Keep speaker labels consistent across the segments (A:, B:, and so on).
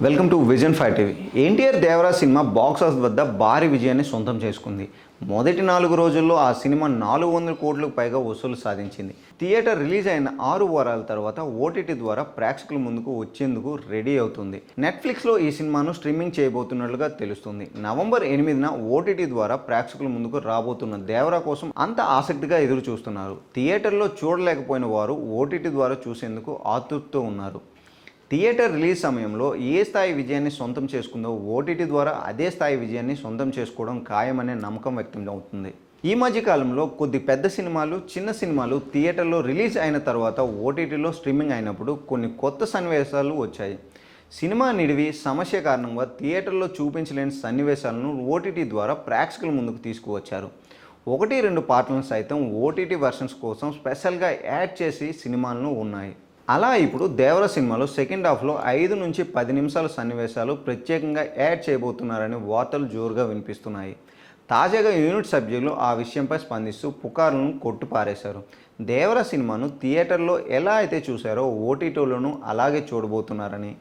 A: Welcome to vision 5 TV. NTR Devara cinema box office వద్ద భారీ విజయాన్ని సొంతం చేసుకుంది. మొదటి 4 రోజుల్లో ఆ సినిమా 400 కోట్లకు పైగా వసూలు సాధించింది. థియేటర్ రిలీజ్ అయిన 6 వారాల తర్వాత ఓటీటీ ద్వారా ప్రేక్షకుల ముందుకు వచ్చేందుకు రెడీ అవుతుంది. నెట్ఫ్లిక్స్లో ఈ సినిమాను స్ట్రీమింగ్ చేయబోతున్నట్లుగా తెలుస్తుంది. నవంబర్ 8న ఓటీటీ ద్వారా ప్రేక్షకుల ముందుకు రాబోతున్న దేవరా కోసం అంత ఆసక్తిగా ఎదురు చూస్తున్నారు. థియేటర్లో చూడలేకపోయిన వారు ఓటీటీ ద్వారా చూసేందుకు ఆతృతతో ఉన్నారు. థియేటర్ రిలీజ్ సమయంలో ఏ స్థాయి విజయాన్ని సొంతం చేసుకుందో ఓటీటీ ద్వారా అదే స్థాయి విజయాన్ని సొంతం చేసుకోవడం ఖాయమనే నమ్మకం వ్యక్తం అవుతుంది. ఈ మధ్యకాలంలో కొద్ది పెద్ద సినిమాలు, చిన్న సినిమాలు థియేటర్లో రిలీజ్ అయిన తర్వాత ఓటీటీలో స్ట్రీమింగ్ అయినప్పుడు కొన్ని కొత్త సన్నివేశాలు వచ్చాయి. సినిమా నిడివి సమస్య కారణంగా థియేటర్లో చూపించలేని సన్నివేశాలను ఓటీటీ ద్వారా ప్రేక్షకుల ముందుకు తీసుకువచ్చారు. 1-2 పాటలను సైతం ఓటీటీ వెర్షన్స్ కోసం స్పెషల్గా యాడ్ చేసి సినిమాలను ఉన్నాయి. అలా ఇప్పుడు దేవరా సినిమాలో సెకండ్ హాఫ్లో 5 నుంచి 10 నిమిషాల సన్నివేశాలు ప్రత్యేకంగా యాడ్ చేయబోతున్నారని వార్తలు జోరుగా వినిపిస్తున్నాయి. తాజాగా యూనిట్ సభ్యులు ఆ విషయంపై స్పందిస్తూ పుకార్లను కొట్టిపారేశారు. దేవరా సినిమాను థియేటర్లో ఎలా అయితే చూశారో ఓటీటీలోనూ అలాగే చూడబోతున్నారని,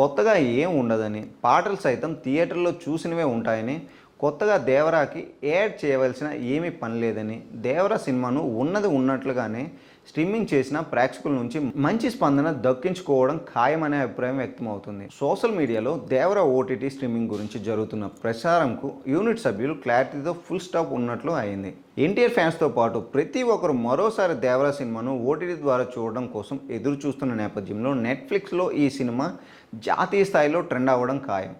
A: కొత్తగా ఏం ఉండదని, పాటలు సైతం థియేటర్లో చూసినవే ఉంటాయని, కొత్తగా దేవరాకి యాడ్ చేయవలసిన ఏమీ పని లేదని, దేవరా సినిమాను ఉన్నది ఉన్నట్లుగానే స్ట్రీమింగ్ చేసిన ప్రేక్షకుల నుంచి మంచి స్పందన దక్కించుకోవడం ఖాయమనే అభిప్రాయం వ్యక్తమవుతుంది. సోషల్ మీడియాలో దేవరా ఓటీటీ స్ట్రీమింగ్ గురించి జరుగుతున్న ప్రచారంకు యూనిట్ సభ్యులు క్లారిటీతో ఫుల్ స్టాప్ ఉన్నట్లు అయింది. ఎన్టీఆర్ ఫ్యాన్స్తో పాటు ప్రతి ఒక్కరు మరోసారి దేవరా సినిమాను ఓటీటీ ద్వారా చూడడం కోసం ఎదురు చూస్తున్న నేపథ్యంలో నెట్ఫ్లిక్స్లో ఈ సినిమా జాతీయ స్థాయిలో ట్రెండ్ అవ్వడం ఖాయం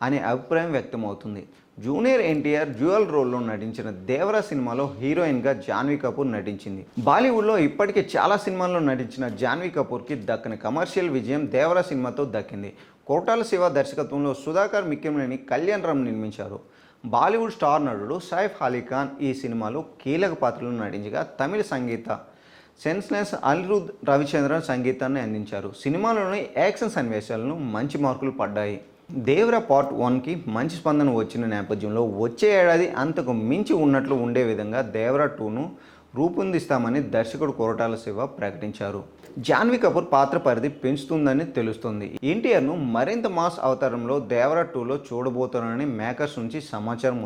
A: అనే అభిప్రాయం వ్యక్తమవుతుంది. జూనియర్ ఎన్టీఆర్ డ్యూయల్ రోల్లో నటించిన దేవరా సినిమాలో హీరోయిన్గా జాన్వీ కపూర్ నటించింది. బాలీవుడ్లో ఇప్పటికే చాలా సినిమాల్లో నటించిన జాన్వీ కపూర్కి దక్కని కమర్షియల్ విజయం దేవరా సినిమాతో దక్కింది. కోటాల శివ దర్శకత్వంలో సుధాకర్ మిక్కింలేని కళ్యాణ్ రామ్ నిర్మించారు. బాలీవుడ్ స్టార్ నటుడు సైఫ్ అలీ ఖాన్ ఈ సినిమాలో కీలక పాత్రలో నటించగా తమిళ సంగీత సెన్స్లెస్ అనిరుద్ రవిచంద్రన్ సంగీతాన్ని అందించారు. సినిమాలోని యాక్షన్ సన్నివేశాలను మంచి మార్కులు పడ్డాయి. దేవరా పార్ట్ 1కి మంచి స్పందన వచ్చిన నేపథ్యంలో వచ్చే ఏడాది అంతకు మించి ఉన్నట్లు ఉండే విధంగా దేవరా 2ను రూపొందిస్తామని దర్శకుడు కొరటాల శివ ప్రకటించారు. జాన్వీ కపూర్ పాత్ర పరిధి పెంచుతుందని తెలుస్తోంది. ఎన్టీఆర్ను మరింత మాస్ అవతారంలో దేవరా 2లో చూడబోతున్నారని మేకర్స్ నుంచి సమాచారం